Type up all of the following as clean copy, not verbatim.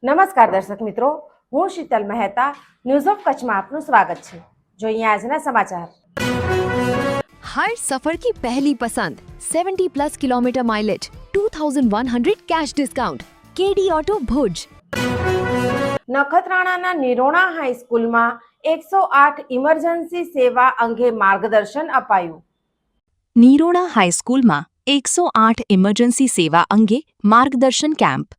નમસ્કાર દર્શક મિત્રો, હું શીતલ મહેતા ન્યૂઝ ઓફ કચ્છમાં આપનું સ્વાગત છે। જોઈએ આજના સમાચાર। हर सफर की पहली पसंद 70+ kilometre mileage 2100 cash discount KD auto Bhuj. નખત્રાણાના નિરોણા હાઈસ્કૂલમાં 108 ઇમરજન્સી સેવા અંગે માર્ગદર્શન અપાયું। નિરોણા હાઈસ્કૂલમાં 108 ઇમરજન્સી સેવા અંગે માર્ગદર્શન કેમ્પ।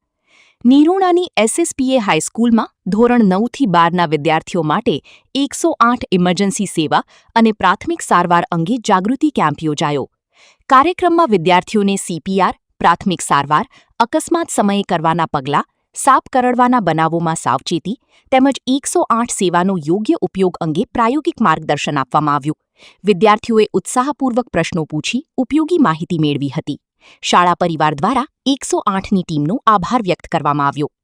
નિરોણાની એસએસપીએ હાઈસ્કૂલમાં ધોરણ 9 થી 12ના વિદ્યાર્થીઓ માટે 108 ઇમરજન્સી સેવા અને પ્રાથમિક સારવાર અંગે જાગૃતિ કેમ્પ યોજાયો। કાર્યક્રમમાં વિદ્યાર્થીઓને સીપીઆર, પ્રાથમિક સારવાર, અકસ્માત સમયે કરવાના પગલાં, સાપ કરડવાના બનાવોમાં સાવચેતી તેમજ 108 સેવાનો યોગ્ય ઉપયોગ અંગે પ્રાયોગિક માર્ગદર્શન આપવામાં આવ્યું। વિદ્યાર્થીઓએ ઉત્સાહપૂર્વક પ્રશ્નો પૂછી ઉપયોગી માહિતી મેળવી હતી। શાળા પરિવાર દ્વારા 108ની ટીમનો આભાર વ્યક્ત કરવામાં આવ્યો।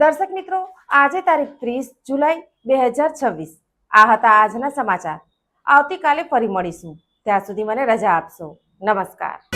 દર્શક મિત્રો, આજે તારીખ 30 જુલાઈ 2026 આ હતા આજના સમાચાર। આવતીકાલે ફરી મળીશું, ત્યાં સુધી મને રજા આપશો। નમસ્કાર।